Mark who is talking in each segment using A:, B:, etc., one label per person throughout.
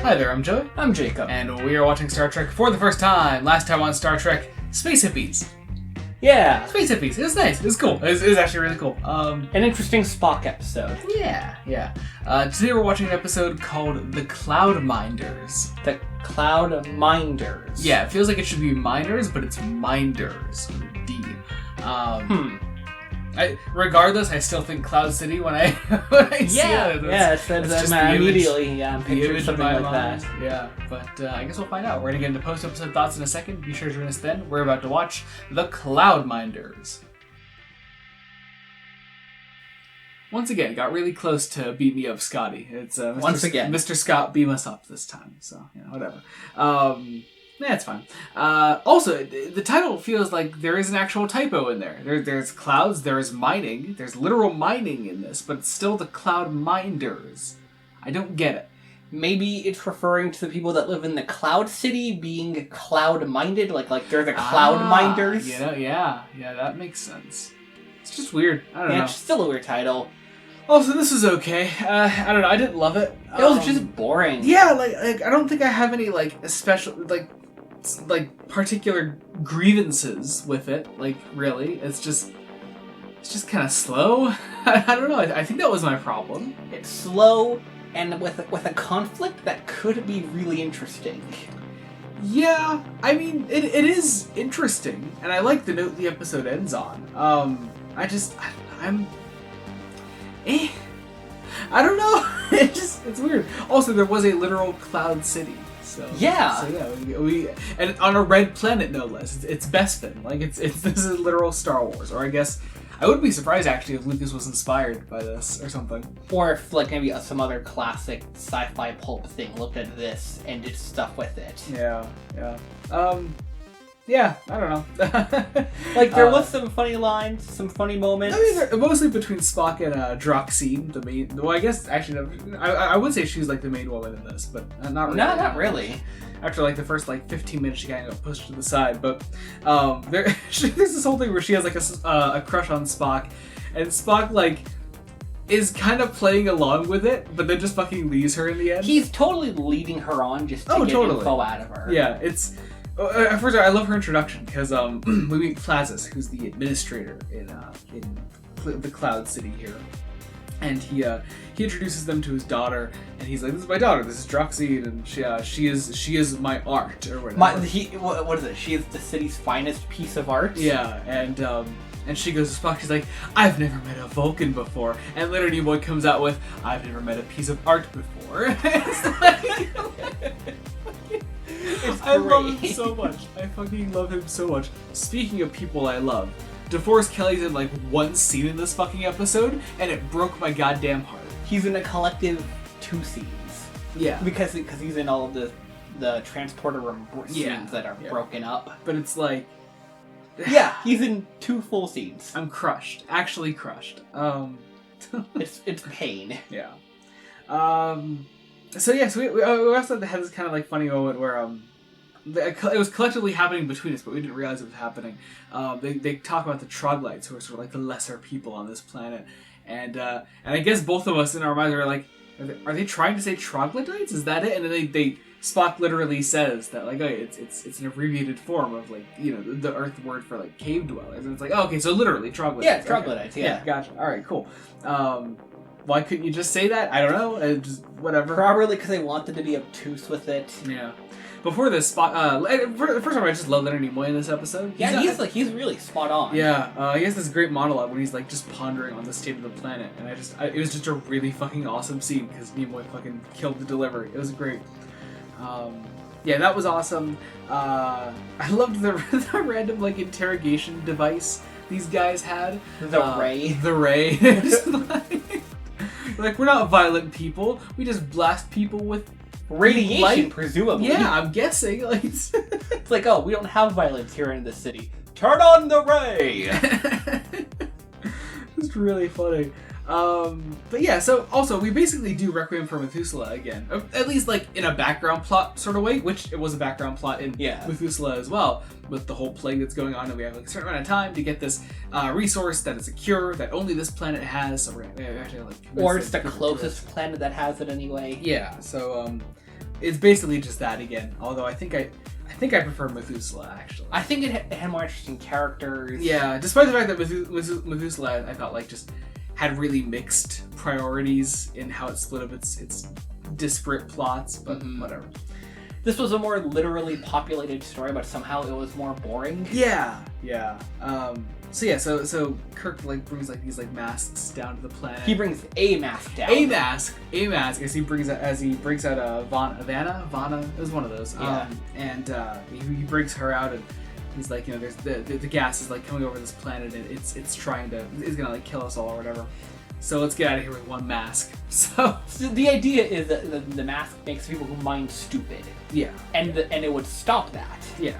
A: Hi there, I'm Joey.
B: I'm Jacob.
A: And we are watching Star Trek for the first time. Last time on Star Trek, Space Hippies.
B: Yeah.
A: Space Hippies. It was nice. It was cool. It was actually really cool.
B: An interesting Spock episode.
A: Yeah. Today we're watching an episode called The Cloud Minders.
B: The Cloud Minders.
A: Yeah, it feels like it should be Minders, but it's Minders with a D. Regardless, I still think Cloud City when I see it.
B: Immediately
A: I'm
B: picturing something like that.
A: Yeah, but I guess we'll find out. We're going to get into post-episode thoughts in a second. Be sure to join us then. We're about to watch The Cloud Minders. Once again, got really close to beat me up, Scotty. It's
B: Once again,
A: Mr. Scott beam us up this time. So whatever. It's fine. Also, the title feels like there is an actual typo in there. There's clouds, there is mining, there's literal mining in this, but it's still the Cloud Minders. I don't get it.
B: Maybe it's referring to the people that live in the Cloud City being cloud-minded, like they're the Cloud Minders.
A: Yeah, that makes sense. It's just weird. I don't know.
B: Yeah, it's still a weird title.
A: Also, this was okay. I don't know. I didn't love it.
B: It was just boring.
A: Yeah, like I don't think I have any special particular grievances with it. Like really, it's just kind of slow. I don't know. I think that was my problem.
B: It's slow and with a conflict that could be really interesting.
A: Yeah, I mean it is interesting, and I like the note the episode ends on. I don't know. It's weird. Also, there was a literal Cloud City. So we and on a red planet, no less. It's Bespin. This is literal Star Wars. Or I guess I wouldn't be surprised actually if Lucas was inspired by this or something.
B: Or if maybe some other classic sci-fi pulp thing looked at this and did stuff with it.
A: Yeah, I don't know.
B: There was some funny lines, some funny moments.
A: I mean, mostly between Spock and Droxine, the main. Well, I guess actually, I would say she's the main woman in this, but not really.
B: No, not really.
A: After the first 15 minutes, she kind of got pushed to the side. But there's this whole thing where she has a crush on Spock, and Spock is kind of playing along with it, but then just fucking leaves her in the end.
B: He's totally leading her on just to get info out of her.
A: Yeah, it's. First, I love her introduction because we meet Plazis, who's the administrator in the Cloud City here, and he introduces them to his daughter, and he's like, "This is my daughter. This is Droxine, and she is my art or whatever."
B: What is it? She is the city's finest piece of art.
A: Yeah, and she goes to Spock. She's like, "I've never met a Vulcan before," and later Nimoy comes out with, "I've never met a piece of art before." I love him so much. I fucking love him so much. Speaking of people I love, DeForest Kelly's in one scene in this fucking episode, and it broke my goddamn heart.
B: He's in a collective 2 scenes.
A: Yeah.
B: Because he's in all of the transporter room scenes that are broken up.
A: But it's
B: yeah, he's in 2 full scenes.
A: I'm crushed. Actually crushed.
B: It's pain.
A: Yeah. So we also had this kind of funny moment where it was collectively happening between us, but we didn't realize it was happening. They talk about the troglodytes, who are sort of the lesser people on this planet, and I guess both of us in our minds are are they trying to say troglodytes? Is that it? And then Spock literally says that it's an abbreviated form of the Earth word for cave dwellers, and it's okay, so literally troglodytes.
B: Yeah, troglodytes.
A: Okay. Yeah, gotcha. All right, cool. Why couldn't you just say that? I don't know. Just whatever.
B: Probably because they wanted to be obtuse with it.
A: Yeah. Before this, Spock. First of all, I just love Leonard Nimoy in this episode.
B: He's really spot on.
A: Yeah. He has this great monologue when he's just pondering on the state of the planet, and it was just a really fucking awesome scene because Nimoy fucking killed the delivery. It was great. That was awesome. I loved the random interrogation device these guys had.
B: The Ray.
A: The Ray. Just we're not violent people. We just blast people with
B: radiation,
A: light.
B: Presumably.
A: Yeah, I'm guessing.
B: It's we don't have violence here in the city. Turn on the Ray!
A: It's really funny. But yeah, so also we basically do Requiem for Methuselah again, at least in a background plot sort of way, which it was a background plot in Methuselah as well, with the whole plague that's going on, and we have a certain amount of time to get this resource that is a cure that only this planet has. So we're actually
B: or it's the closest planet that has it anyway.
A: Yeah. So it's basically just that again. Although I think I prefer Methuselah actually.
B: I think it had more interesting characters.
A: Yeah, despite the fact that Methuselah, I felt like just had really mixed priorities in how it split up its disparate plots, but whatever.
B: This was a more literally populated story, but somehow it was more boring.
A: Yeah. So Kirk like brings like these like masks down to the planet.
B: He brings a mask down.
A: A mask as he brings out Vanna. It was one of those.
B: Yeah.
A: He brings her out and he's like, there's the gas is like coming over this planet and it's gonna like kill us all or whatever. So let's get out of here with one mask. So
B: the idea is that the mask makes people who mind stupid.
A: Yeah.
B: And it would stop that.
A: Yeah.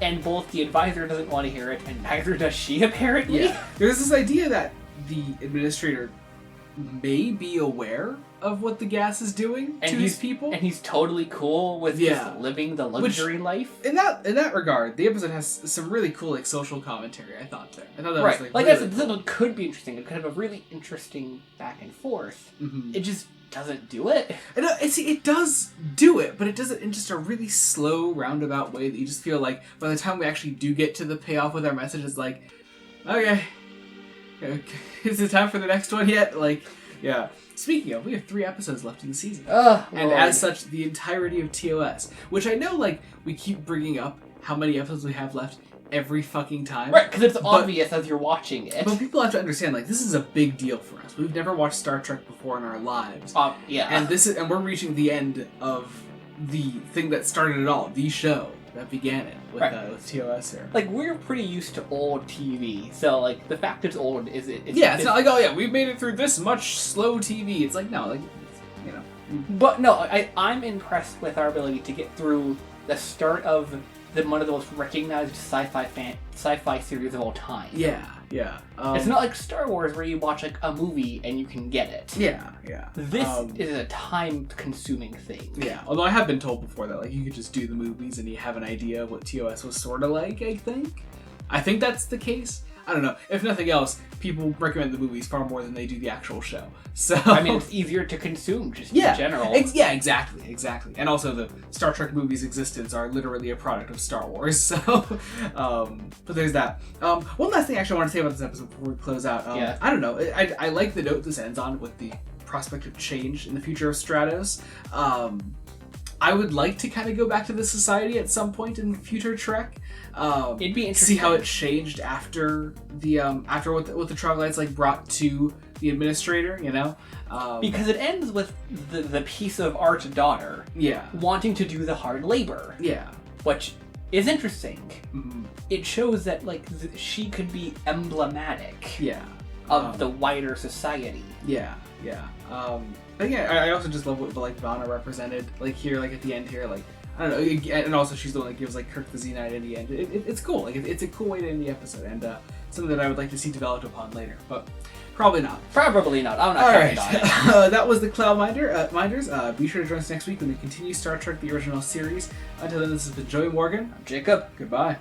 B: And both the advisor doesn't want to hear it, and neither does she, apparently.
A: Yeah. There's this idea that the administrator may be aware of what the gas is doing to these people.
B: And he's totally cool with just living the luxury life.
A: In that regard, the episode has some really cool like social commentary, I thought there. I thought that
B: was
A: like
B: really
A: I
B: said, this could be interesting. It could have a really interesting back and forth. It just doesn't do it.
A: It does do it, but it does it in just a really slow, roundabout way that you just feel like by the time we actually do get to the payoff with our message, it's like, okay, is it time for the next one yet? Like, yeah. Speaking of, we have 3 episodes left in the season. And as such, the entirety of TOS, which I know, like, we keep bringing up how many episodes we have left every fucking time.
B: Right, because it's obvious as you're watching it.
A: But people have to understand, like, this is a big deal for us. We've never watched Star Trek before in our lives.
B: Yeah.
A: And we're reaching the end of the thing that started it all, the show that began it with TOS here.
B: Like, we're pretty used to old TV, so, like, the fact it's old is it...
A: It's not like, oh yeah, we've made it through this much slow TV. It's like, no, like,
B: But no, I'm impressed with our ability to get through the start of one of the most recognized sci-fi series of all time.
A: Yeah.
B: It's not like Star Wars where you watch like a movie and you can get it.
A: Yeah.
B: This is a time-consuming thing.
A: Yeah, although I have been told before that like you could just do the movies and you have an idea of what TOS was sort of like. I think that's the case. I don't know. If nothing else, people recommend the movies far more than they do the actual show. So
B: I mean, it's easier to consume just in general.
A: Exactly. And also, the Star Trek movies' existence are literally a product of Star Wars. So, but there's that. One last thing, actually, I want to say about this episode before we close out. I don't know. I like the note this ends on with the prospect of change in the future of Stratos. I would like to kind of go back to the society at some point in future Trek.
B: It'd be interesting.
A: See how it changed after the what the Troglodytes like brought to the administrator,
B: because it ends with the piece of art daughter wanting to do the hard labor, which is interesting. It shows that like she could be emblematic of the wider society.
A: I also just love what like Vanna represented like here, like at the end here, like I don't know, and also she's the one that gives like Kirk the Xenite in the end. It's cool, like it's a cool way to end the episode, and something that I would like to see developed upon later, but probably not.
B: I'm not counting on it.
A: That was the Cloud Minders. Be sure to join us next week when we continue Star Trek: The Original Series. Until then, this has been Joey Morgan.
B: I'm Jacob.
A: Goodbye.